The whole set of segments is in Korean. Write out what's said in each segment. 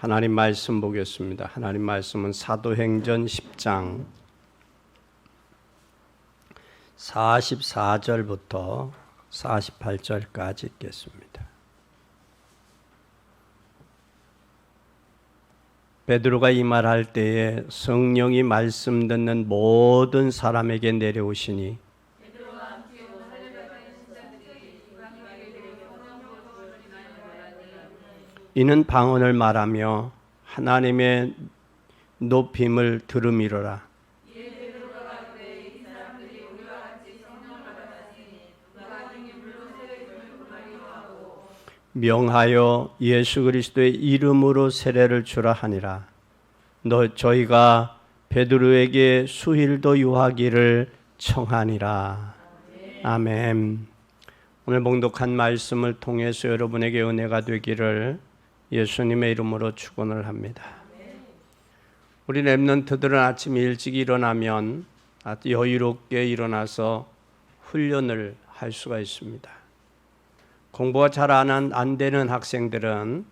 하나님 말씀 보겠습니다. 하나님 말씀은 사도행전 10장 44절부터 48절까지 읽겠습니다. 베드로가 이 말할 때에 성령이 말씀 듣는 모든 사람에게 내려오시니 이는 방언을 말하며 하나님의 높임을 들음이로라. 명하여 예수 그리스도의 이름으로 세례를 주라 하니라. 저희가 베드로에게 수일도 유하기를 청하니라. 아멘. 오늘 봉독한 말씀을 통해서 여러분에게 은혜가 되기를 예수님의 이름으로 축원을 합니다. 우리 렘넌트들은 아침 일찍 일어나면 여유롭게 일어나서 훈련을 할 수가 있습니다. 공부가 잘 안 되는 학생들은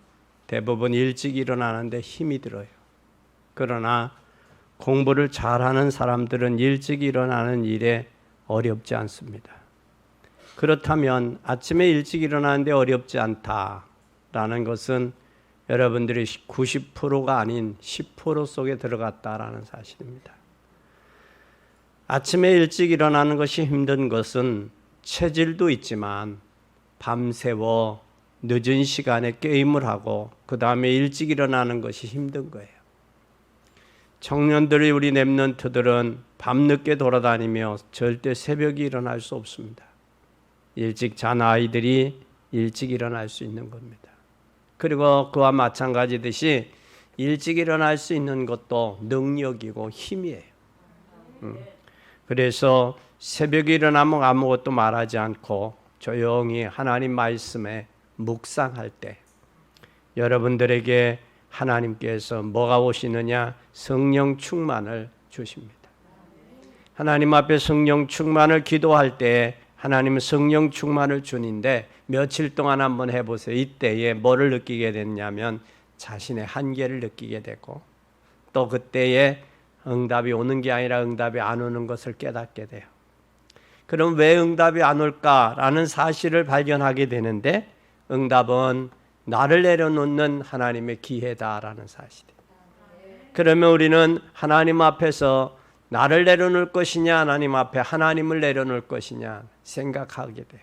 대부분 일찍 일어나는데 힘이 들어요. 그러나 공부를 잘하는 사람들은 일찍 일어나는 일에 어렵지 않습니다. 그렇다면 아침에 일찍 일어나는데 어렵지 않다라는 것은 여러분들이 90%가 아닌 10% 속에 들어갔다라는 사실입니다. 아침에 일찍 일어나는 것이 힘든 것은 체질도 있지만 밤새워 늦은 시간에 게임을 하고 그 다음에 일찍 일어나는 것이 힘든 거예요. 청년들이 우리 렘넌트들은 밤늦게 돌아다니며 절대 새벽에 일어날 수 없습니다. 일찍 잔 아이들이 일찍 일어날 수 있는 겁니다. 그리고 그와 마찬가지듯이 일찍 일어날 수 있는 것도 능력이고 힘이에요. 그래서 새벽에 일어나면 아무것도 말하지 않고 조용히 하나님 말씀에 묵상할 때 여러분들에게 하나님께서 뭐가 오시느냐? 성령 충만을 주십니다. 하나님 앞에 성령 충만을 기도할 때 하나님은 성령 충만을 주는데 며칠 동안 한번 해보세요. 이때에 뭐를 느끼게 됐냐면 자신의 한계를 느끼게 되고 또 그때에 응답이 오는 게 아니라 응답이 안 오는 것을 깨닫게 돼요. 그럼 왜 응답이 안 올까라는 사실을 발견하게 되는데 응답은 나를 내려놓는 하나님의 기회다라는 사실이에요. 그러면 우리는 하나님 앞에서 나를 내려놓을 것이냐 하나님 앞에 하나님을 내려놓을 것이냐 생각하게 돼요.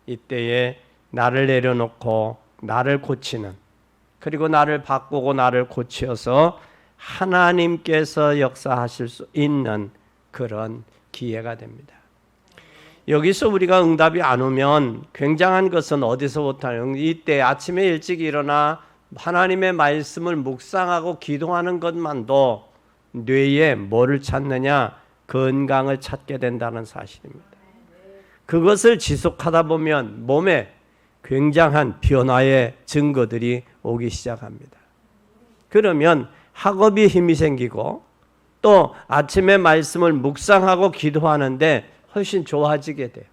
이때에 나를 내려놓고 나를 고치는 그리고 나를 바꾸고 나를 고쳐서 하나님께서 역사하실 수 있는 그런 기회가 됩니다. 여기서 우리가 응답이 안 오면 굉장한 것은 어디서부터 이때 아침에 일찍 일어나 하나님의 말씀을 묵상하고 기도하는 것만도 뇌에 뭐를 찾느냐? 건강을 찾게 된다는 사실입니다. 그것을 지속하다 보면 몸에 굉장한 변화의 증거들이 오기 시작합니다. 그러면 학업에 힘이 생기고 또 아침에 말씀을 묵상하고 기도하는데 훨씬 좋아지게 돼요.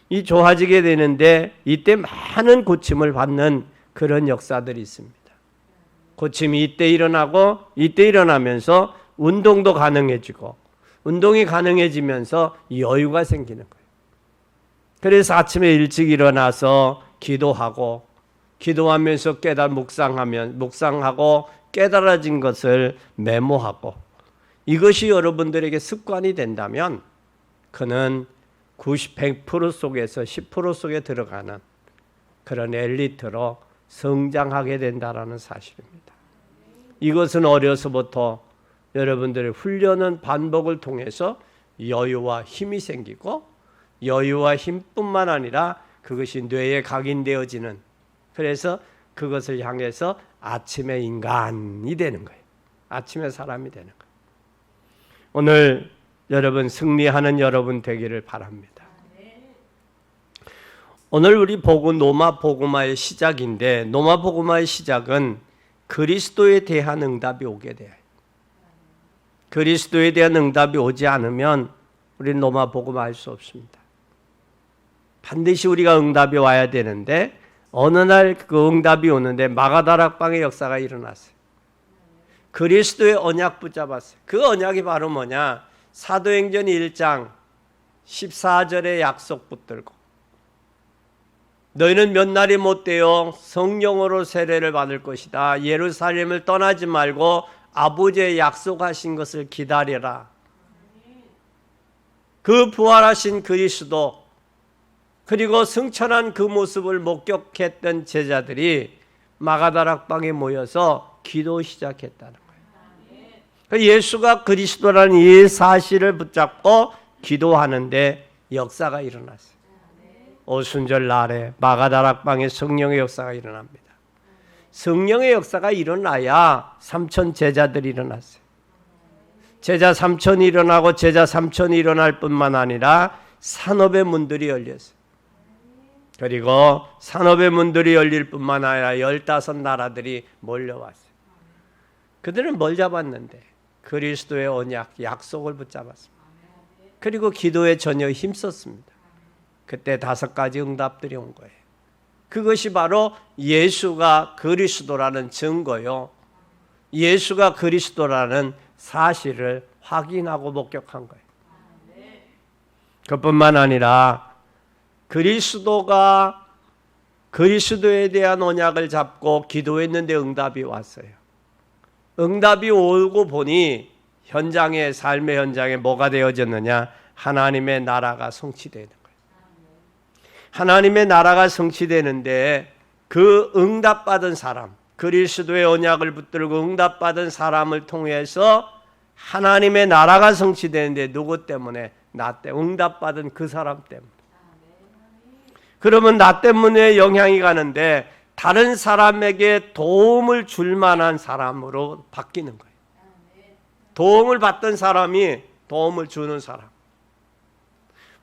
이 좋아지게 되는데 이때 많은 고침을 받는 그런 역사들이 있습니다. 고침이 이때 일어나고 이때 일어나면서 운동도 가능해지고 운동이 가능해지면서 여유가 생기는 거예요. 그래서 아침에 일찍 일어나서 기도하고 기도하면서 묵상하고 깨달아진 것을 메모하고 이것이 여러분들에게 습관이 된다면 그는 100% 속에서 10% 속에 들어가는 그런 엘리트로 성장하게 된다라는 사실입니다. 이것은 어려서부터 여러분들의 훈련은 반복을 통해서 여유와 힘이 생기고 여유와 힘뿐만 아니라 그것이 뇌에 각인되어지는 그래서 그것을 향해서 아침의 인간이 되는 거예요. 아침의 사람이 되는 거예요. 오늘 여러분 승리하는 여러분 되기를 바랍니다. 오늘 우리 노마 복음화의 시작인데 노마 복음화의 시작은 그리스도에 대한 응답이 오게 돼요. 그리스도에 대한 응답이 오지 않으면 우리는 노마 복음화 할 수 없습니다. 반드시 우리가 응답이 와야 되는데 어느 날 그 응답이 오는데 마가다락방의 역사가 일어났어요. 그리스도의 언약 붙잡았어요. 그 언약이 바로 뭐냐? 사도행전 1장 14절의 약속 붙들고 너희는 몇 날이 못되어 성령으로 세례를 받을 것이다. 예루살렘을 떠나지 말고 아버지의 약속하신 것을 기다려라. 그 부활하신 그리스도 그리고 승천한 그 모습을 목격했던 제자들이 마가다락방에 모여서 기도 시작했다는 거예요. 예수가 그리스도라는 이 사실을 붙잡고 기도하는데 역사가 일어났어요. 오순절 날에 마가다락방에 성령의 역사가 일어납니다. 성령의 역사가 일어나야 3천 제자들이 일어났어요. 제자 3천이 일어나고 제자 3천이 일어날 뿐만 아니라 산업의 문들이 열렸어요. 그리고 산업의 문들이 열릴 뿐만 아니라 15나라들이 몰려왔어요. 그들은 뭘 잡았는데? 그리스도의 언약, 약속을 붙잡았습니다. 그리고 기도에 전혀 힘썼습니다. 그때 5가지 응답들이 온 거예요. 그것이 바로 예수가 그리스도라는 증거요. 예수가 그리스도라는 사실을 확인하고 목격한 거예요. 그뿐만 아니라 그리스도가 그리스도에 대한 언약을 잡고 기도했는데 응답이 왔어요. 응답이 오고 보니 현장에 삶의 현장에 뭐가 되어졌느냐? 하나님의 나라가 성취되는 거예요. 하나님의 나라가 성취되는데 그 응답받은 사람, 그리스도의 언약을 붙들고 응답받은 사람을 통해서 하나님의 나라가 성취되는데 누구 때문에? 나 때문에, 응답받은 그 사람 때문에. 그러면 나 때문에 영향이 가는데 다른 사람에게 도움을 줄 만한 사람으로 바뀌는 거예요. 도움을 받던 사람이 도움을 주는 사람,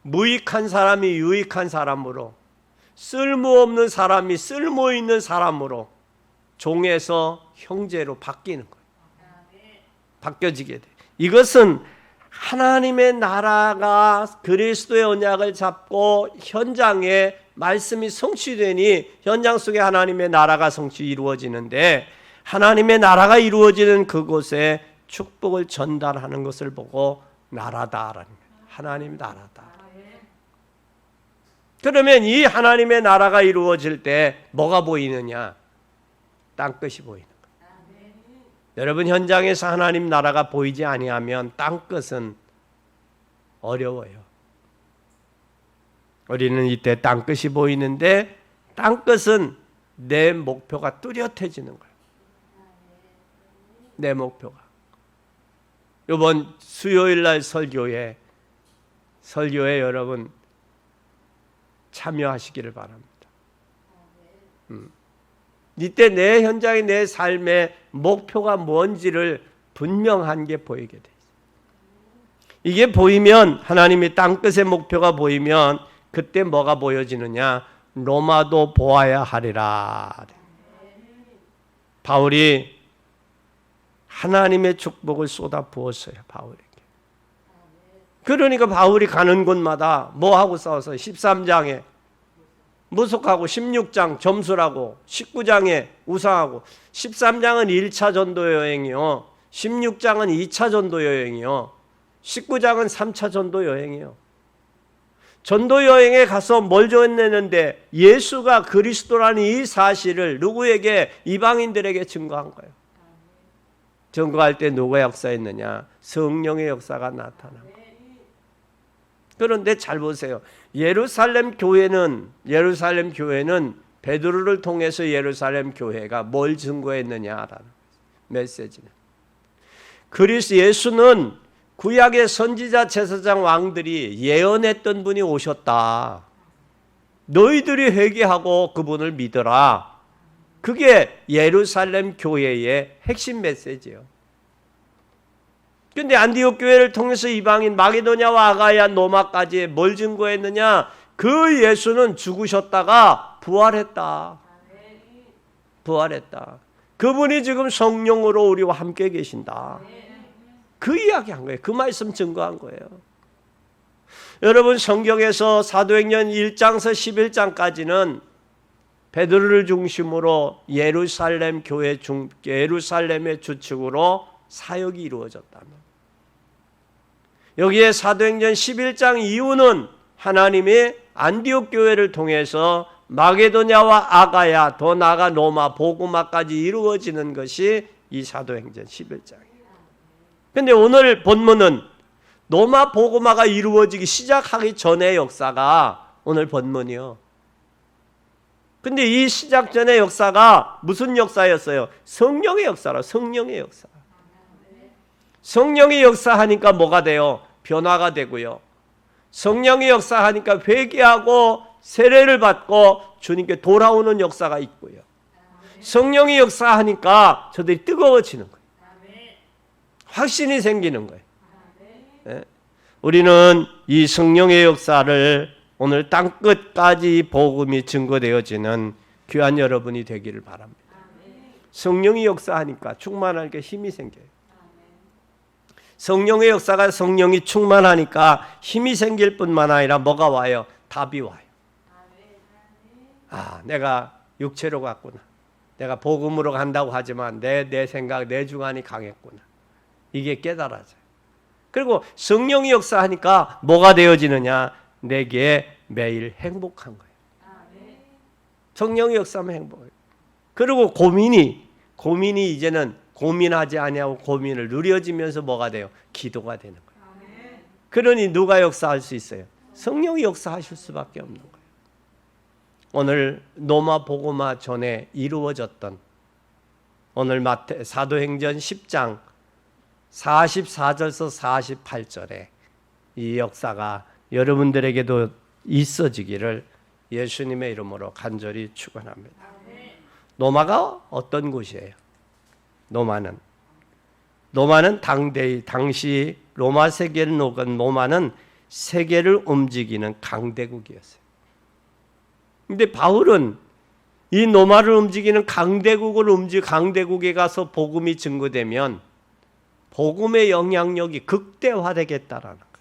무익한 사람이 유익한 사람으로, 쓸모없는 사람이 쓸모있는 사람으로 종에서 형제로 바뀌는 거예요. 바뀌어지게 돼. 이것은 하나님의 나라가 그리스도의 언약을 잡고 현장에 말씀이 성취되니 현장 속에 하나님의 나라가 이루어지는데 하나님의 나라가 이루어지는 그곳에 축복을 전달하는 것을 보고 나라다라는 거예요. 하나님 나라다. 그러면 이 하나님의 나라가 이루어질 때 뭐가 보이느냐? 땅끝이 보이는 거예요. 여러분 현장에서 하나님 나라가 보이지 아니하면 땅끝은 어려워요. 우리는 이때 땅끝이 보이는데 땅끝은 내 목표가 뚜렷해지는 거예요. 내 목표가. 이번 수요일 날 설교에 여러분 참여하시기를 바랍니다. 이때 내 현장의 내 삶의 목표가 뭔지를 분명한 게 보이게 돼 있어요. 이게 보이면 하나님이 땅끝의 목표가 보이면 그때 뭐가 보여지느냐? 로마도 보아야 하리라. 바울이 하나님의 축복을 쏟아 부었어요. 바울에게. 그러니까 바울이 가는 곳마다 뭐하고 싸웠어요? 13장에 무속하고 16장 점수라고 19장에 우상하고 13장은 1차 전도 여행이요. 16장은 2차 전도 여행이요. 19장은 3차 전도 여행이요. 전도 여행에 가서 뭘 전했는데 예수가 그리스도라는 이 사실을 누구에게? 이방인들에게 증거한 거예요. 증거할 때 누가 역사했느냐? 성령의 역사가 나타난 거예요. 그런데 잘 보세요. 예루살렘 교회는 베드로를 통해서 예루살렘 교회가 뭘 증거했느냐라는 메시지는 예수는 구약의 선지자 제사장 왕들이 예언했던 분이 오셨다. 너희들이 회개하고 그분을 믿어라. 그게 예루살렘 교회의 핵심 메시지예요. 그런데 안디옥 교회를 통해서 이방인 마게도냐와 아가야 노마까지 뭘 증거했느냐? 그 예수는 죽으셨다가 부활했다. 부활했다. 그분이 지금 성령으로 우리와 함께 계신다. 그 이야기한 거예요. 그 말씀 증거한 거예요. 여러분 성경에서 사도행전 1장서 11장까지는 베드로를 중심으로 예루살렘 교회 예루살렘의 주축으로 사역이 이루어졌다면, 여기에 사도행전 11장 이후는 하나님이 안디옥 교회를 통해서 마게도냐와 아가야, 더 나아가 로마, 복음화까지 이루어지는 것이 이 사도행전 11장이에요. 그런데 오늘 본문은 로마 복음화가 이루어지기 시작하기 전의 역사가 오늘 본문이요. 근데 이 시작 전의 역사가 무슨 역사였어요? 성령의 역사라. 성령의 역사. 성령의 역사하니까 뭐가 돼요? 변화가 되고요. 성령의 역사하니까 회개하고 세례를 받고 주님께 돌아오는 역사가 있고요. 성령의 역사하니까 저들이 뜨거워지는 거예요. 확신이 생기는 거예요. 네? 우리는 이 성령의 역사를 오늘 땅끝까지 복음이 증거되어지는 귀한 여러분이 되기를 바랍니다. 성령의 역사하니까 충만하니까 힘이 생겨요. 성령의 역사가 성령이 충만하니까 힘이 생길 뿐만 아니라 뭐가 와요? 답이 와요. 아, 내가 육체로 갔구나. 내가 복음으로 간다고 하지만 내 생각, 내 주관이 강했구나. 이게 깨달아져요. 그리고 성령의 역사하니까 뭐가 되어지느냐? 내게 매일 행복한 거예요. 성령의 역사하면 행복해요. 그리고 고민이 이제는 고민하지 아니하고 고민을 누려지면서 뭐가 돼요? 기도가 되는 거예요. 그러니 누가 역사할 수 있어요? 성령이 역사하실 수밖에 없는 거예요. 오늘 로마 복음화 전에 이루어졌던 오늘 사도행전 10장 44절에서 48절에 이 역사가 여러분들에게도 있어지기를 예수님의 이름으로 간절히 축원합니다. 로마가 어떤 곳이에요? 로마는 당시 로마 세계를 놓은 로마는 세계를 움직이는 강대국이었어요. 근데 바울은 이 로마를 움직이는 강대국에 가서 복음이 증거되면 복음의 영향력이 극대화되겠다라는 거예요.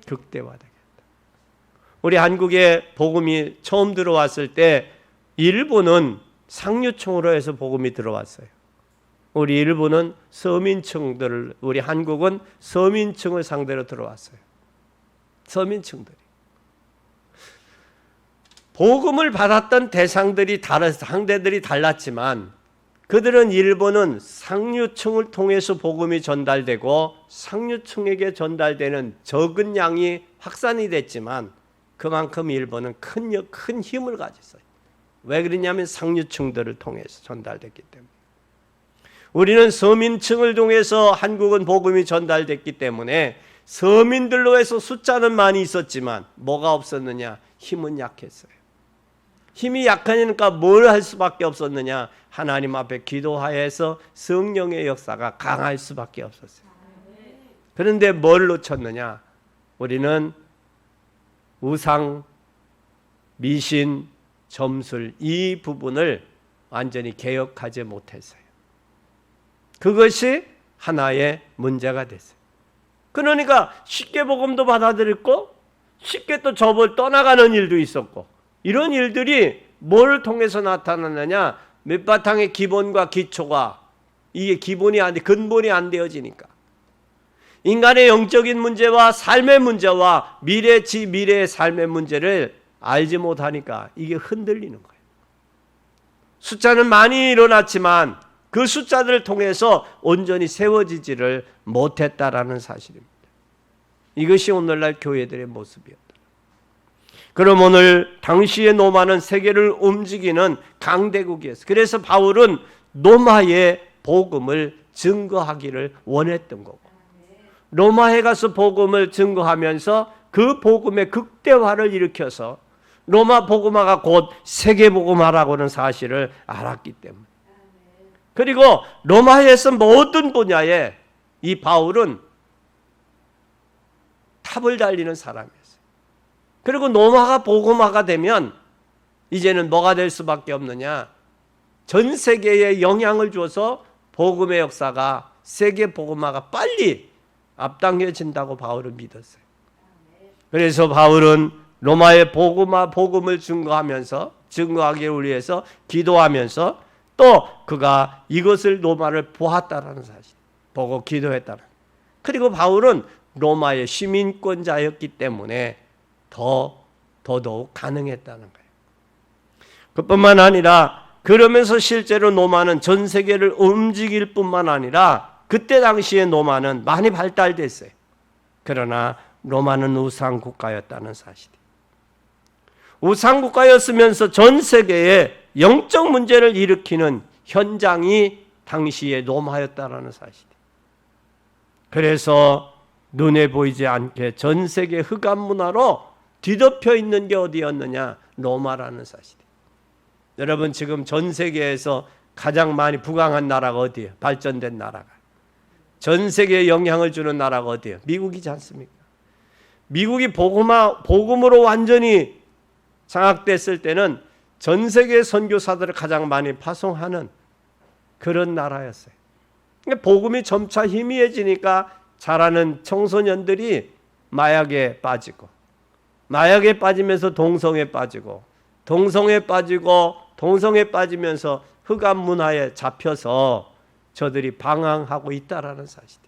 극대화되겠다. 우리 한국에 복음이 처음 들어왔을 때 일본은 상류층으로 해서 복음이 들어왔어요. 우리 일본은 서민층들을, 우리 한국은 서민층을 상대로 들어왔어요. 서민층들이. 복음을 받았던 상대들이 달랐지만 그들은 일본은 상류층을 통해서 복음이 전달되고 상류층에게 전달되는 적은 양이 확산이 됐지만 그만큼 일본은 큰 힘을 가졌어요. 왜 그러냐면 상류층들을 통해서 전달됐기 때문에. 우리는 서민층을 통해서 한국은 복음이 전달됐기 때문에 서민들로 해서 숫자는 많이 있었지만 뭐가 없었느냐? 힘은 약했어요. 힘이 약하니까 뭘 할 수밖에 없었느냐? 하나님 앞에 기도하여서 성령의 역사가 강할 수밖에 없었어요. 그런데 뭘 놓쳤느냐? 우리는 우상, 미신, 점술 이 부분을 완전히 개혁하지 못했어요. 그것이 하나의 문제가 됐어요. 그러니까 쉽게 복음도 받아들였고 쉽게 또 접을 떠나가는 일도 있었고 이런 일들이 뭘 통해서 나타났느냐? 밑바탕의 기본과 기초가 이게 근본이 안 되어지니까 인간의 영적인 문제와 삶의 문제와 미래의 삶의 문제를 알지 못하니까 이게 흔들리는 거예요. 숫자는 많이 일어났지만 그 숫자들을 통해서 온전히 세워지지를 못했다라는 사실입니다. 이것이 오늘날 교회들의 모습이었다. 그럼 오늘 당시의 로마는 세계를 움직이는 강대국이었어요. 그래서 바울은 로마의 복음을 증거하기를 원했던 거고 로마에 가서 복음을 증거하면서 그 복음의 극대화를 일으켜서 로마 복음화가 곧 세계 복음화라고 하는 사실을 알았기 때문에 그리고 로마에서 모든 분야에 이 바울은 탑을 달리는 사람이었어요. 그리고 로마가 복음화가 되면 이제는 뭐가 될 수밖에 없느냐? 전 세계에 영향을 줘서 복음의 역사가 세계 복음화가 빨리 앞당겨진다고 바울은 믿었어요. 그래서 바울은 로마의 복음을 증거하면서 증거하기를 위해서 기도하면서 또 그가 이것을 로마를 보았다라는 사실, 보고 기도했다는. 그리고 바울은 로마의 시민권자였기 때문에 더더욱 가능했다는 거예요. 그뿐만 아니라 그러면서 실제로 로마는 전 세계를 움직일 뿐만 아니라 그때 당시에 로마는 많이 발달됐어요. 그러나 로마는 우상 국가였다는 사실이. 우상 국가였으면서 전 세계에 영적 문제를 일으키는 현장이 당시에 로마였다는 사실이. 그래서 눈에 보이지 않게 전 세계 흑암 문화로 뒤덮여 있는 게 어디였느냐? 로마라는 사실이. 여러분 지금 전 세계에서 가장 많이 부강한 나라가 어디예요? 발전된 나라가. 전 세계에 영향을 주는 나라가 어디예요? 미국이지 않습니까? 미국이 복음으로 완전히 장악됐을 때는 전 세계 선교사들을 가장 많이 파송하는 그런 나라였어요. 그러니까 복음이 점차 희미해지니까 자라는 청소년들이 마약에 빠지고, 마약에 빠지면서 동성에 빠지고, 동성에 빠지면서 흑암 문화에 잡혀서 저들이 방황하고 있다라는 사실.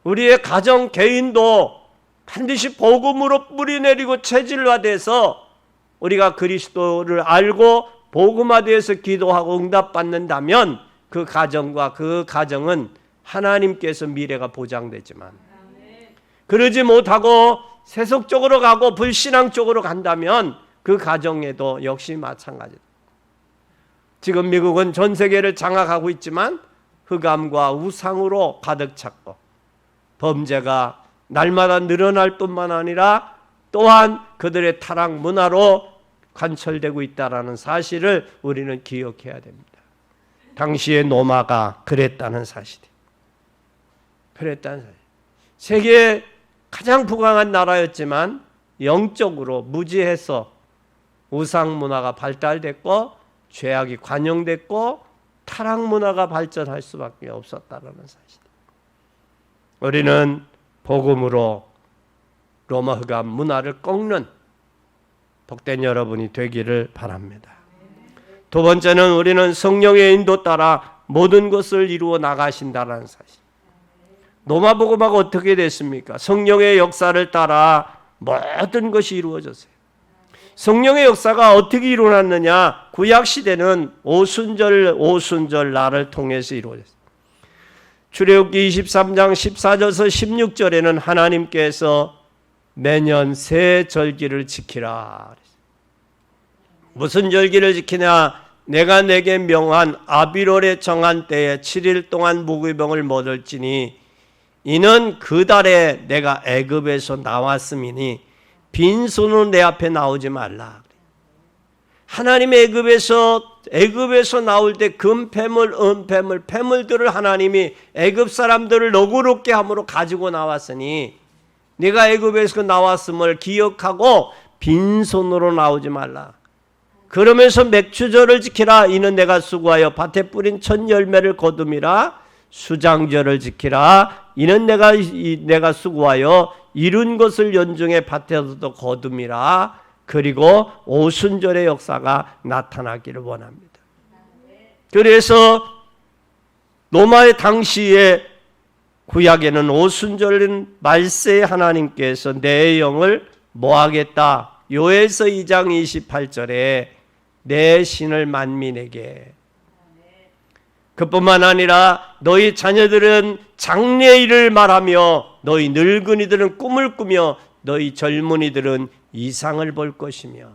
우리의 가정 개인도 반드시 복음으로 뿌리내리고 체질화돼서 우리가 그리스도를 알고 복음화돼서 기도하고 응답받는다면 그 가정과 그 가정은 하나님께서 미래가 보장되지만, 그러지 못하고 세속적으로 가고 불신앙 쪽으로 간다면 그 가정에도 역시 마찬가지다. 지금 미국은 전 세계를 장악하고 있지만 흑암과 우상으로 가득 찼고 범죄가 날마다 늘어날 뿐만 아니라 또한 그들의 타락 문화로 관철되고 있다는 사실을 우리는 기억해야 됩니다. 당시의 로마가 그랬다는 사실이. 그랬다는 사실. 세계의 가장 부강한 나라였지만 영적으로 무지해서 우상 문화가 발달됐고 죄악이 관용됐고 타락 문화가 발전할 수밖에 없었다는 사실. 우리는 복음으로 로마 흑암 문화를 꺾는 복된 여러분이 되기를 바랍니다. 두 번째는 우리는 성령의 인도 따라 모든 것을 이루어 나가신다는 사실. 로마 복음화가 어떻게 됐습니까? 성령의 역사를 따라 모든 것이 이루어졌어요. 성령의 역사가 어떻게 일어났느냐? 구약 시대는 오순절 날을 통해서 이루어졌어요. 출애굽기 23장 14절에서 16절에는 하나님께서 매년 새 절기를 지키라. 무슨 절기를 지키냐? 내가 내게 명한 아비롤에 정한 때에 7일 동안 무교병을 못 얻을지니 이는 그 달에 내가 애굽에서 나왔음이니 빈손으로 내 앞에 나오지 말라. 하나님의 애굽에서 나올 때 금패물, 은패물, 패물들을 하나님이 애굽 사람들을 너그럽게 함으로 가지고 나왔으니 네가 애굽에서 나왔음을 기억하고 빈손으로 나오지 말라. 그러면서 맥주절을 지키라. 이는 내가 수고하여 밭에 뿌린 첫 열매를 거둠이라. 수장절을 지키라. 이는 내가 수고하여 이룬 것을 연중에 밭에서도 거둠이라. 그리고 오순절의 역사가 나타나기를 원합니다. 그래서 로마의 당시에 구약에는 오순절은 말세에 하나님께서 내 영을 뭐하겠다? 요에서 2장 28절에 내 신을 만민에게. 그뿐만 아니라 너희 자녀들은 장래일을 말하며 너희 늙은이들은 꿈을 꾸며 너희 젊은이들은 이상을 볼 것이며.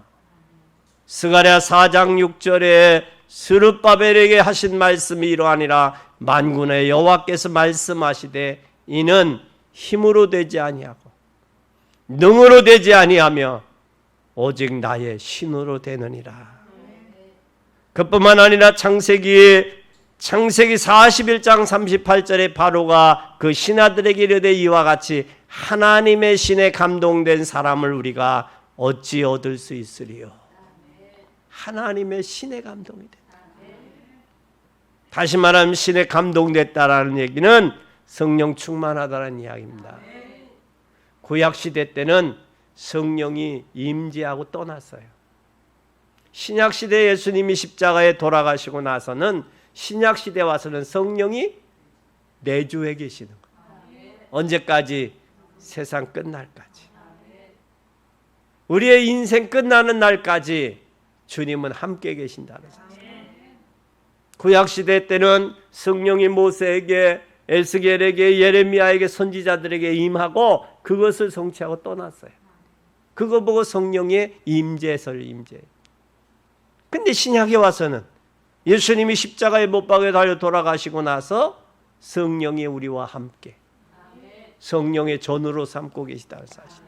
스가랴 4장 6절에 스룹바벨에게 하신 말씀이 이러하니라. 만군의 여호와께서 말씀하시되 이는 힘으로 되지 아니하고 능으로 되지 아니하며 오직 나의 신으로 되느니라. 그뿐만 아니라 창세기 41장 38절에 바로가 그 신하들에게 이르되 이와 같이 하나님의 신에 감동된 사람을 우리가 어찌 얻을 수 있으리요. 하나님의 신에 감동이 된다. 다시 말하면 신에 감동됐다라는 얘기는 성령 충만하다는 이야기입니다. 구약 시대 때는 성령이 임재하고 떠났어요. 신약시대 예수님이 십자가에 돌아가시고 나서는 신약시대 와서는 성령이 내주해 계시는 거예요. 언제까지? 세상 끝날까지. 우리의 인생 끝나는 날까지 주님은 함께 계신다는 사실. 구약시대 때는 성령이 모세에게, 에스겔에게, 예레미야에게, 선지자들에게 임하고 그것을 성취하고 떠났어요. 그거 보고 성령의 임재설 임재. 근데 신약에 와서는 예수님이 십자가에 못 박혀 달려 돌아가시고 나서 성령이 우리와 함께 성령의 전으로 삼고 계시다는 사실.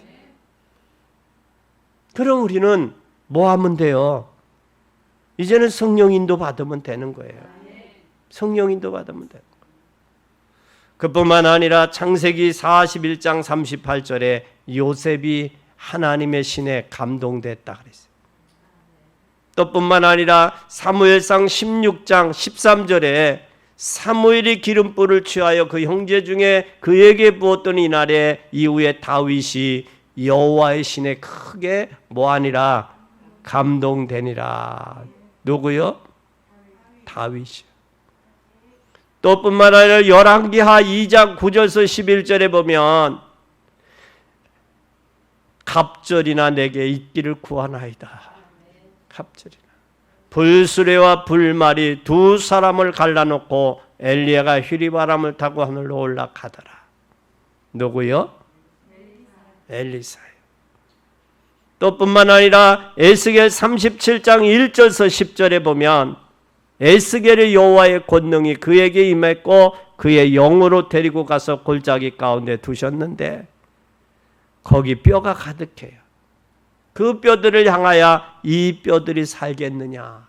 그럼 우리는 뭐 하면 돼요? 이제는 성령 인도 받으면 되는 거예요. 성령 인도 받으면 돼요. 그뿐만 아니라 창세기 41장 38절에 요셉이 하나님의 신에 감동됐다 그랬어요. 또 뿐만 아니라 사무엘상 16장 13절에 사무엘이 기름불을 취하여 그 형제 중에 그에게 부었던 이날에 이후에 다윗이 여호와의 신에 크게 뭐하니라? 감동되니라. 누구요? 다윗이요. 또 뿐만 아니라 열왕기하 2장 9절에서 11절에 보면 갑절이나 내게 있기를 구하나이다. 갑절이나. 불수레와 불말이 두 사람을 갈라놓고 엘리야가 휘리바람을 타고 하늘로 올라가더라. 누구요? 엘리사요. 또 뿐만 아니라 에스겔 37장 1절에서 10절에 보면 에스겔의 여호와의 권능이 그에게 임했고 그의 영으로 데리고 가서 골짜기 가운데 두셨는데 거기 뼈가 가득해요. 그 뼈들을 향하여 이 뼈들이 살겠느냐.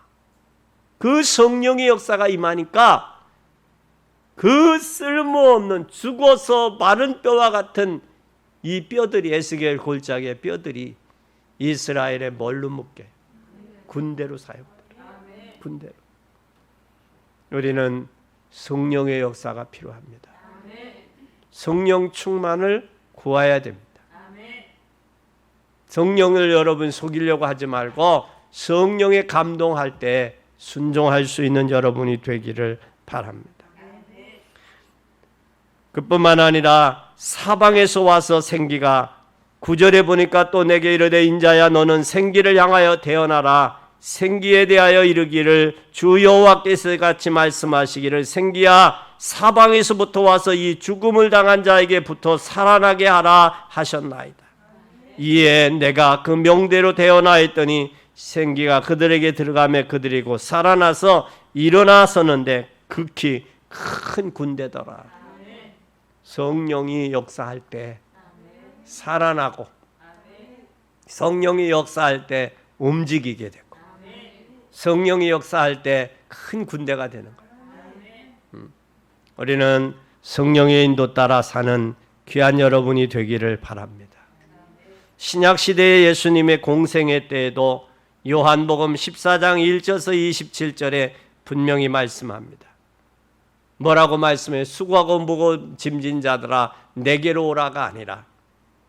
그 성령의 역사가 임하니까 그 쓸모없는 죽어서 마른 뼈와 같은 이 뼈들이, 에스겔 골짜기의 뼈들이 이스라엘의 뭘로 묶게? 군대로 사용돼요. 군대로. 우리는 성령의 역사가 필요합니다. 성령 충만을 구해야 됩니다. 성령을 여러분 속이려고 하지 말고 성령에 감동할 때 순종할 수 있는 여러분이 되기를 바랍니다. 그뿐만 아니라 사방에서 와서 생기가 9절에 보니까 또 내게 이르되 인자야 너는 생기를 향하여 대언하라. 생기에 대하여 이르기를 주 여호와께서 같이 말씀하시기를 생기야 사방에서부터 와서 이 죽음을 당한 자에게부터 살아나게 하라 하셨나이다. 이에 내가 그 명대로 대언하였더니 생기가 그들에게 들어가며 그들이 곧 살아나서 일어나서는데 극히 큰 군대더라. 성령이 역사할 때 살아나고 성령이 역사할 때 움직이게 되고 성령이 역사할 때 큰 군대가 되는 거예요. 우리는 성령의 인도 따라 사는 귀한 여러분이 되기를 바랍니다. 신약시대의 예수님의 공생애 때에도 요한복음 14장 1절에서 27절에 분명히 말씀합니다. 뭐라고 말씀해요? 수고하고 무거운 짐진 자들아 내게로 오라가 아니라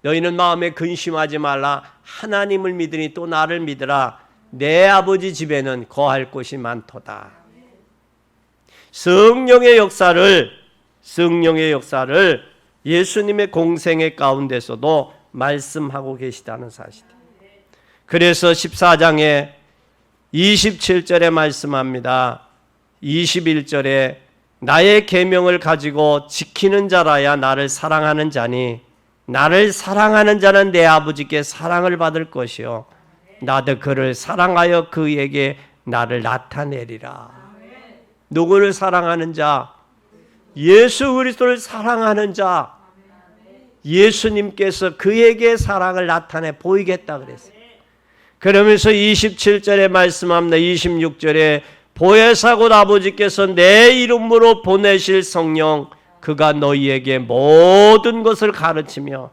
너희는 마음에 근심하지 말라. 하나님을 믿으니 또 나를 믿으라. 내 아버지 집에는 거할 곳이 많도다. 성령의 역사를 예수님의 공생애 가운데서도 말씀하고 계시다는 사실. 그래서 14장에 27절에 말씀합니다. 21절에 나의 계명을 가지고 지키는 자라야 나를 사랑하는 자니 나를 사랑하는 자는 내 아버지께 사랑을 받을 것이요 나도 그를 사랑하여 그에게 나를 나타내리라. 누구를 사랑하는 자? 예수 그리스도를 사랑하는 자. 예수님께서 그에게 사랑을 나타내 보이겠다 그랬어요. 그러면서 27절에 말씀합니다. 26절에 보혜사 곧 아버지께서 내 이름으로 보내실 성령 그가 너희에게 모든 것을 가르치며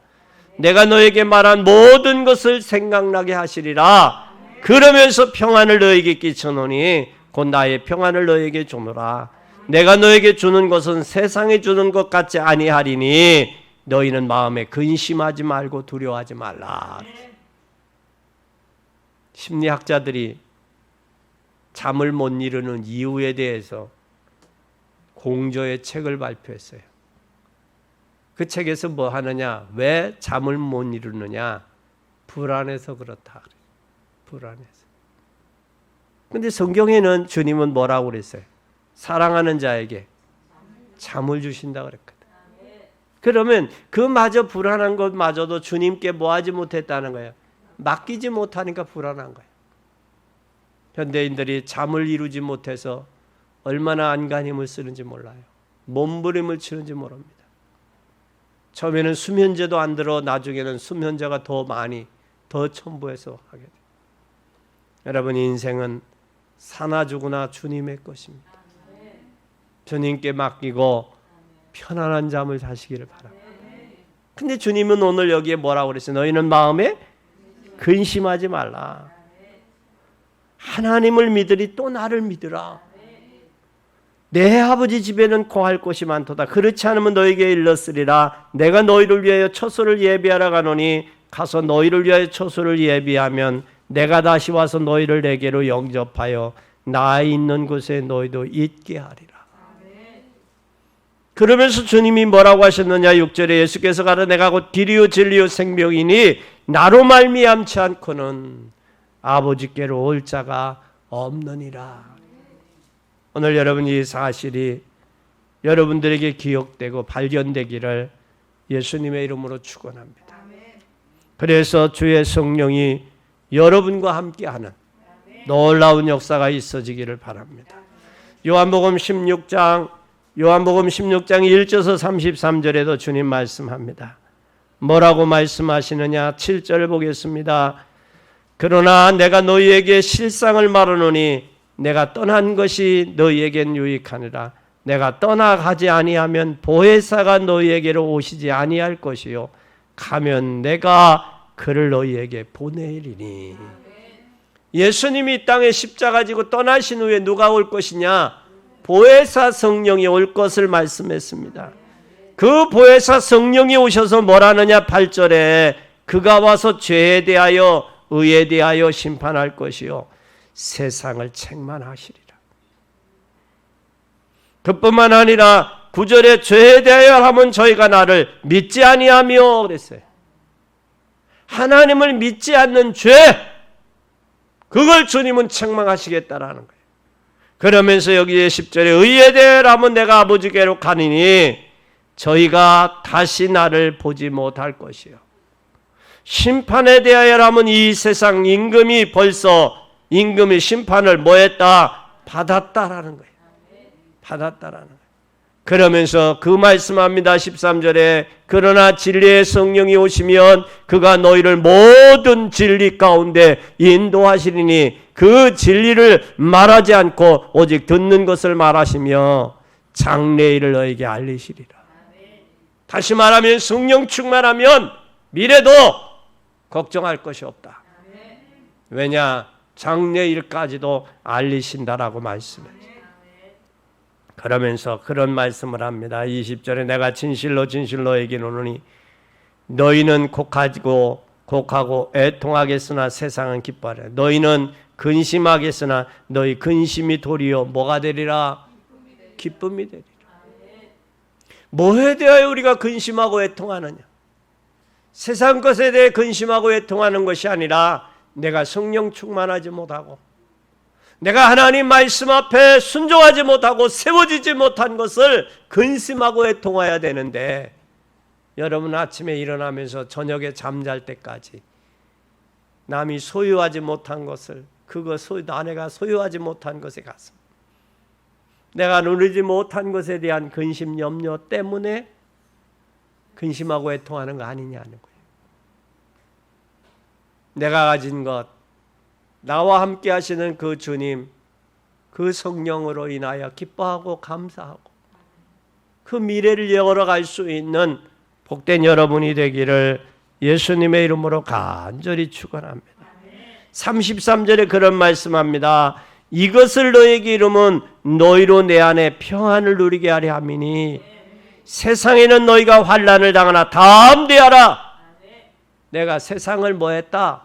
내가 너에게 말한 모든 것을 생각나게 하시리라. 그러면서 평안을 너에게 끼쳐노니 곧 나의 평안을 너에게 주노라. 내가 너에게 주는 것은 세상에 주는 것 같지 아니하리니 너희는 마음에 근심하지 말고 두려워하지 말라. 심리학자들이 잠을 못 이루는 이유에 대해서 공조의 책을 발표했어요. 그 책에서 뭐 하느냐? 왜 잠을 못 이루느냐? 불안해서 그렇다. 불안해서. 근데 성경에는 주님은 뭐라고 그랬어요? 사랑하는 자에게 잠을 주신다 그랬거든. 그러면 그마저 불안한 것마저도 주님께 뭐하지 못했다는 거예요. 맡기지 못하니까 불안한 거예요. 현대인들이 잠을 이루지 못해서 얼마나 안간힘을 쓰는지 몰라요. 몸부림을 치는지 모릅니다. 처음에는 수면제도 안 들어 나중에는 수면제가 더 많이 더 첨부해서 하게 돼요. 여러분 인생은 사나 죽으나 주님의 것입니다. 주님께 맡기고 편안한 잠을 자시기를 바랍니다. 근데 주님은 오늘 여기에 뭐라고 그랬어요? 너희는 마음에 근심하지 말라. 하나님을 믿으리 또 나를 믿으라. 내 아버지 집에는 거할 곳이 많도다. 그렇지 않으면 너에게 일렀으리라. 내가 너희를 위하여 처소를 예비하러 가노니 가서 너희를 위하여 처소를 예비하면 내가 다시 와서 너희를 내게로 영접하여 나 있는 곳에 너희도 있게 하리라. 그러면서 주님이 뭐라고 하셨느냐? 6절에 예수께서 가라 내가 곧 길이요 진리요 생명이니 나로 말미암지 않고는 아버지께로 올 자가 없느니라. 오늘 여러분 이 사실이 여러분들에게 기억되고 발견되기를 예수님의 이름으로 축원합니다. 그래서 주의 성령이 여러분과 함께하는 놀라운 역사가 있어지기를 바랍니다. 요한복음 16장 1절에서 33절에도 주님 말씀합니다. 뭐라고 말씀하시느냐? 7절 보겠습니다. 그러나 내가 너희에게 실상을 말하노니 내가 떠난 것이 너희에겐 유익하니라. 내가 떠나가지 아니하면 보혜사가 너희에게로 오시지 아니할 것이요 가면 내가 그를 너희에게 보내리니. 예수님이 이 땅에 십자가 지고 떠나신 후에 누가 올 것이냐? 보혜사 성령이 올 것을 말씀했습니다. 그 보혜사 성령이 오셔서 뭐라느냐? 8절에 그가 와서 죄에 대하여 의에 대하여 심판할 것이요 세상을 책망하시리라. 그뿐만 아니라 9절에 죄에 대하여 하면 저희가 나를 믿지 아니하며 그랬어요. 하나님을 믿지 않는 죄, 그걸 주님은 책망하시겠다라는 거예요. 그러면서 여기에 10절에 의에 대하여 내가 아버지께로 가니니 저희가 다시 나를 보지 못할 것이요. 심판에 대하여라면 이 세상 임금이 벌써 임금이 심판을 뭐했다? 받았다라는 거예요. 받았다라는 거예요. 그러면서 그 말씀합니다. 13절에 그러나 진리의 성령이 오시면 그가 너희를 모든 진리 가운데 인도하시리니 그 진리를 말하지 않고 오직 듣는 것을 말하시며 장래일을 너에게 알리시리라. 다시 말하면 성령 충만하면 미래도 걱정할 것이 없다. 왜냐? 장래일까지도 알리신다라고 말씀해요. 그러면서 그런 말씀을 합니다. 20절에 내가 진실로 진실로 얘기하노니 너희는 곡하고 애통하겠으나 세상은 기뻐하리라. 너희는 근심하겠으나 너희 근심이 도리어 뭐가 되리라? 기쁨이 되리라. 뭐에 대하여 우리가 근심하고 애통하느냐? 세상 것에 대해 근심하고 애통하는 것이 아니라 내가 성령 충만하지 못하고 내가 하나님 말씀 앞에 순종하지 못하고 세워지지 못한 것을 근심하고 애통해야 되는데 여러분 아침에 일어나면서 저녁에 잠잘 때까지 남이 소유하지 못한 것을 아내가 소유하지 못한 것에 가서 내가 누리지 못한 것에 대한 근심 염려 때문에 근심하고 애통하는 거 아니냐는 거예요. 내가 가진 것, 나와 함께 하시는 그 주님, 그 성령으로 인하여 기뻐하고 감사하고 그 미래를 열어갈 수 있는 복된 여러분이 되기를 예수님의 이름으로 간절히 축원합니다. 33절에 그런 말씀합니다. 이것을 너에게 이루면 너희로 내 안에 평안을 누리게 하려 함이니 세상에는 너희가 환난을 당하나 담대하라. 내가 세상을 뭐했다?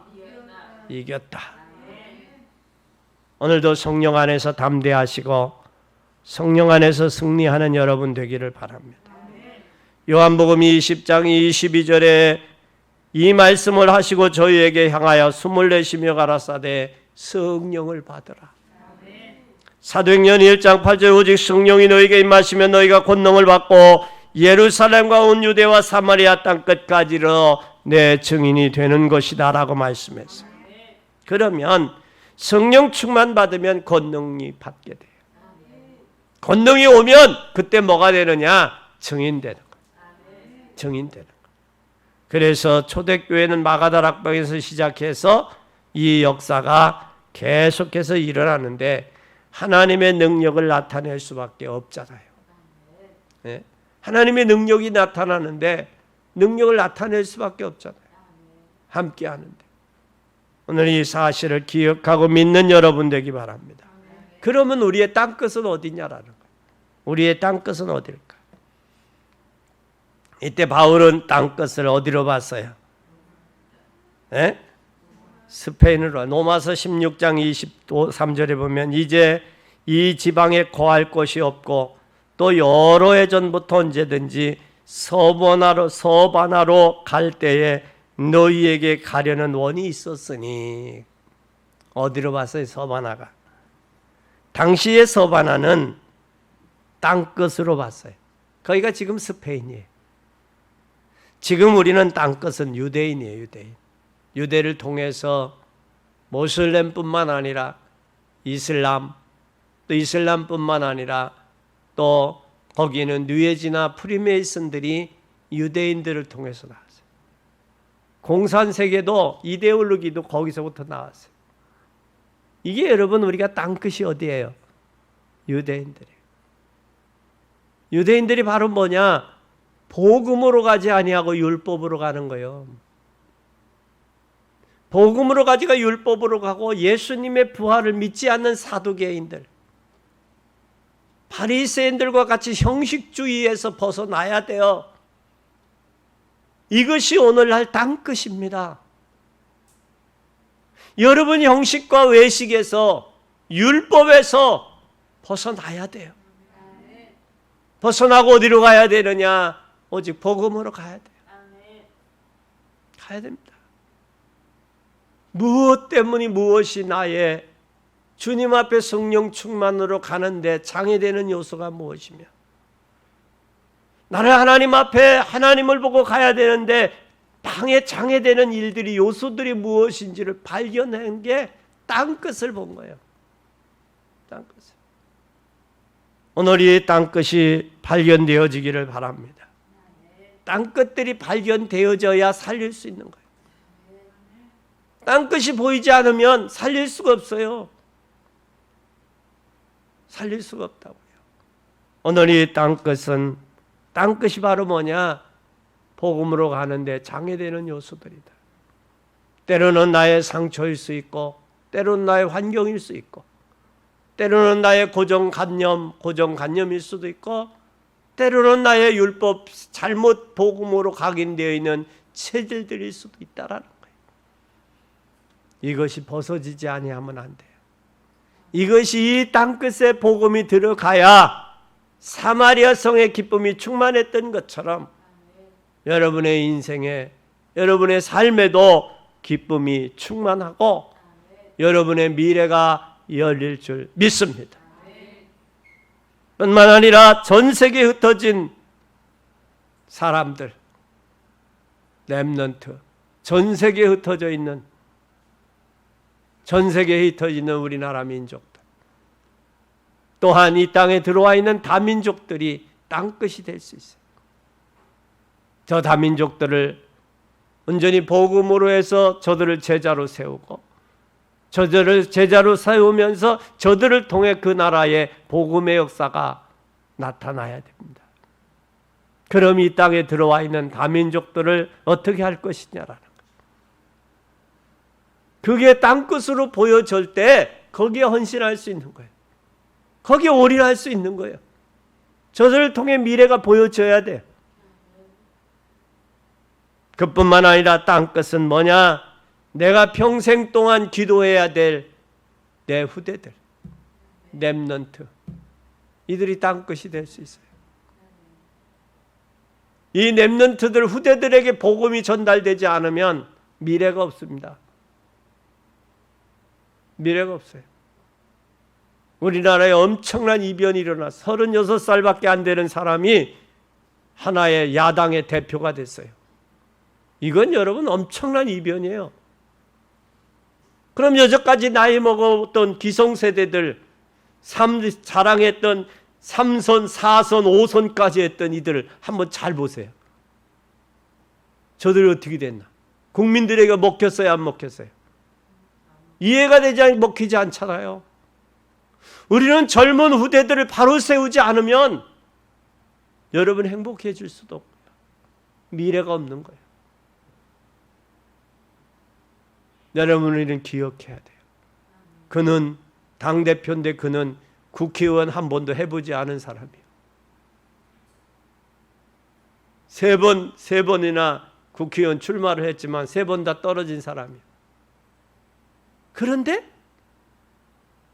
이겼다. 오늘도 성령 안에서 담대하시고 성령 안에서 승리하는 여러분 되기를 바랍니다. 요한복음 20장 22절에 이 말씀을 하시고 저희에게 향하여 숨을 내쉬며 가라사대 성령을 받으라. 사도행전 1장 8절 오직 성령이 너희에게 임하시면 너희가 권능을 받고 예루살렘과 온 유대와 사마리아 땅 끝까지로 내 증인이 되는 것이다 라고 말씀했어요. 그러면 성령 충만 받으면 권능이 받게 돼요. 권능이 오면 그때 뭐가 되느냐? 증인되는 거예요. 증인되는 거예요. 그래서 초대교회는 마가다락방에서 시작해서 이 역사가 계속해서 일어나는데 하나님의 능력을 나타낼 수밖에 없잖아요. 네? 하나님의 능력이 나타나는데 능력을 나타낼 수밖에 없잖아요. 함께 하는데. 오늘 이 사실을 기억하고 믿는 여러분 되기 바랍니다. 그러면 우리의 땅끝은 어디냐라는 거예요. 우리의 땅끝은 어딜까? 이때 바울은 땅끝을 어디로 봤어요? 네? 스페인으로. 로마서 16장 23절에 보면 이제 이 지방에 거할 곳이 없고 또 여러 해 전부터 언제든지 서바나로 갈 때에 너희에게 가려는 원이 있었으니. 어디로 봤어요? 서바나가. 당시의 서바나는 땅끝으로 봤어요. 거기가 지금 스페인이에요. 지금 우리는 땅끝은 유대인이에요. 유대인. 유대를 통해서 모슬렘뿐만 아니라 이슬람, 또 이슬람뿐만 아니라 또 거기는 뉴에지나 프리메이슨들이 유대인들을 통해서 나왔어요. 공산세계도 이데올로기도 거기서부터 나왔어요. 이게 여러분 우리가 땅끝이 어디예요? 유대인들이에요. 유대인들이 바로 뭐냐? 복음으로 가지 아니하고 율법으로 가는 거예요. 복음으로 가지가 율법으로 가고 예수님의 부활을 믿지 않는 사두개인들, 바리새인들과 같이 형식주의에서 벗어나야 돼요. 이것이 오늘날 땅끝입니다. 여러분 형식과 외식에서 율법에서 벗어나야 돼요. 벗어나고 어디로 가야 되느냐? 오직 복음으로 가야 돼요. 가야 됩니다. 무엇 때문에 무엇이 나의 주님 앞에 성령 충만으로 가는데 장애되는 요소가 무엇이며 나를 하나님 앞에 하나님을 보고 가야 되는데 장애되는 일들이 요소들이 무엇인지를 발견한 게 땅끝을 본 거예요. 땅끝을. 오늘 이 땅끝이 발견되어지기를 바랍니다. 땅끝들이 발견되어져야 살릴 수 있는 거예요. 땅끝이 보이지 않으면 살릴 수가 없어요. 살릴 수가 없다고요. 오늘 이 땅끝이 바로 뭐냐? 복음으로 가는데 장애되는 요소들이다. 때로는 나의 상처일 수 있고, 때로는 나의 환경일 수 있고, 때로는 나의 고정관념일 수도 있고, 때로는 나의 율법 잘못 복음으로 각인되어 있는 체질들일 수도 있다라는 거예요. 이것이 벗어지지 아니하면 안 돼요. 이것이 이 땅끝에 복음이 들어가야 사마리아 성의 기쁨이 충만했던 것처럼 여러분의 인생에, 여러분의 삶에도 기쁨이 충만하고 여러분의 미래가 열릴 줄 믿습니다. 뿐만 아니라 전 세계에 흩어진 사람들, 렘넌트, 전 세계에 흩어져 있는 우리나라 민족들, 또한 이 땅에 들어와 있는 다민족들이 땅끝이 될 수 있어요. 저 다민족들을 온전히 복음으로 해서 저들을 제자로 세우고, 저들을 제자로 세우면서 저들을 통해 그 나라의 복음의 역사가 나타나야 됩니다. 그럼 이 땅에 들어와 있는 다민족들을 어떻게 할 것이냐라는 거예요. 그게 땅끝으로 보여질 때 거기에 헌신할 수 있는 거예요. 거기에 올인할 수 있는 거예요. 저들을 통해 미래가 보여져야 돼요. 그뿐만 아니라 땅끝은 뭐냐? 내가 평생 동안 기도해야 될, 내 후대들, 렘넌트, 이들이 땅끝이 될 수 있어요. 이 렘넌트들 후대들에게 복음이 전달되지 않으면 미래가 없습니다. 미래가 없어요. 우리나라에 엄청난 이변이 일어나 36살밖에 안 되는 사람이 하나의 야당의 대표가 됐어요. 이건 여러분 엄청난 이변이에요. 그럼 여태까지 나이 먹었던 기성세대들, 자랑했던 3선, 4선, 5선까지 했던 이들을 한번 잘 보세요. 저들이 어떻게 됐나? 국민들에게 먹혔어요, 안 먹혔어요? 이해가 되지 않고 먹히지 않잖아요. 우리는 젊은 후대들을 바로 세우지 않으면 여러분 행복해질 수도 없고요. 미래가 없는 거예요. 여러분, 우리는 기억해야 돼요. 그는 당대표인데 그는 국회의원 한 번도 해보지 않은 사람이에요. 세 번이나 국회의원 출마를 했지만 3번 다 떨어진 사람이에요. 그런데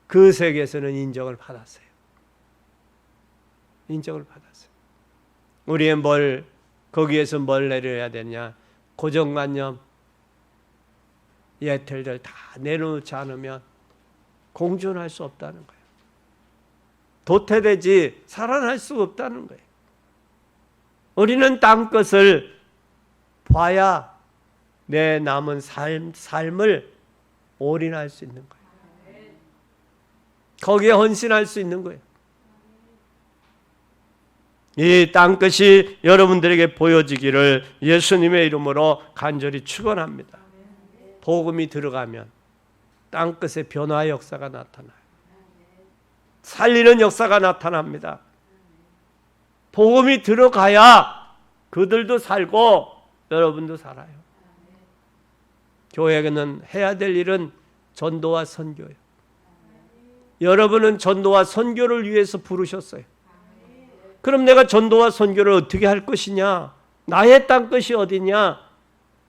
그 세계에서는 인정을 받았어요. 인정을 받았어요. 우리의 거기에서 뭘 내려야 되냐? 고정관념, 예틀들 다 내려놓지 않으면 공존할 수 없다는 거예요. 도태되지 살아날 수 없다는 거예요. 우리는 땅끝을 봐야 내 남은 삶을 올인할 수 있는 거예요. 거기에 헌신할 수 있는 거예요. 이 땅끝이 여러분들에게 보여지기를 예수님의 이름으로 간절히 축원합니다. 복음이 들어가면 땅끝의 변화의 역사가 나타나요. 살리는 역사가 나타납니다. 복음이 들어가야 그들도 살고 여러분도 살아요. 교회는 해야 될 일은 전도와 선교예요. 여러분은 전도와 선교를 위해서 부르셨어요. 그럼 내가 전도와 선교를 어떻게 할 것이냐? 나의 땅끝이 어디냐?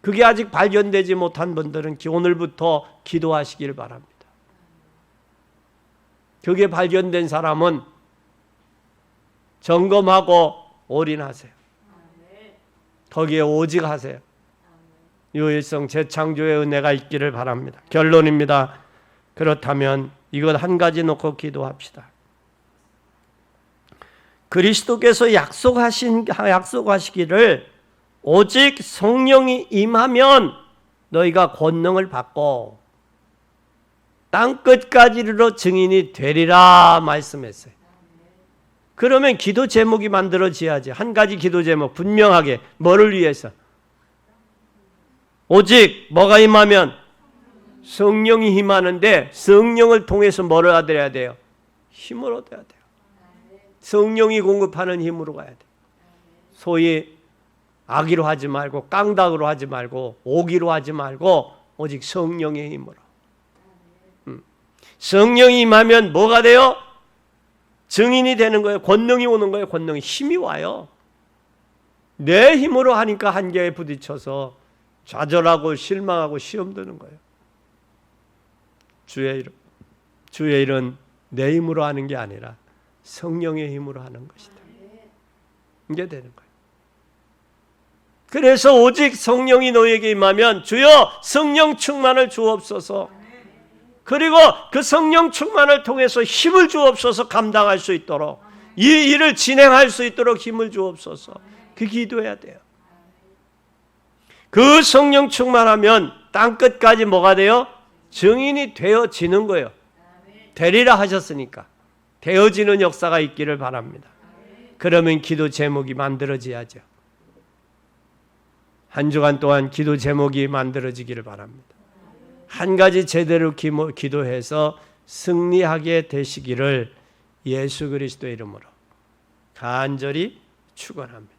그게 아직 발견되지 못한 분들은 오늘부터 기도하시길 바랍니다. 그게 발견된 사람은 점검하고 올인하세요. 거기에 오직 하세요. 유일성 재창조의 은혜가 있기를 바랍니다. 결론입니다. 그렇다면 이것 한 가지 놓고 기도합시다. 그리스도께서 약속하시기를 오직 성령이 임하면 너희가 권능을 받고 땅끝까지 이르러 증인이 되리라 말씀했어요. 그러면 기도 제목이 만들어져야지. 한 가지 기도 제목 분명하게 뭐를 위해서? 오직 뭐가 임하면? 성령이 임하는데 성령을 통해서 뭐를 얻어야 돼요? 힘을 얻어야 돼요. 성령이 공급하는 힘으로 가야 돼요. 소위 악의로 하지 말고 깡닭으로 하지 말고 오기로 하지 말고 오직 성령의 힘으로. 성령이 임하면 뭐가 돼요? 증인이 되는 거예요. 권능이 오는 거예요. 권능이 힘이 와요. 내 힘으로 하니까 한계에 부딪혀서 좌절하고 실망하고 시험 드는 거예요. 주의 일은 내 힘으로 하는 게 아니라 성령의 힘으로 하는 것이다. 이게 되는 거예요. 그래서 오직 성령이 너에게 임하면 주여 성령 충만을 주옵소서. 그리고 그 성령 충만을 통해서 힘을 주옵소서. 감당할 수 있도록 이 일을 진행할 수 있도록 힘을 주옵소서. 그 기도해야 돼요. 그 성령 충만하면 땅끝까지 뭐가 돼요? 증인이 되어지는 거예요. 되리라 하셨으니까 되어지는 역사가 있기를 바랍니다. 그러면 기도 제목이 만들어져야죠. 한 주간 동안 기도 제목이 만들어지기를 바랍니다. 한 가지 제대로 기도해서 승리하게 되시기를 예수 그리스도의 이름으로 간절히 축원합니다.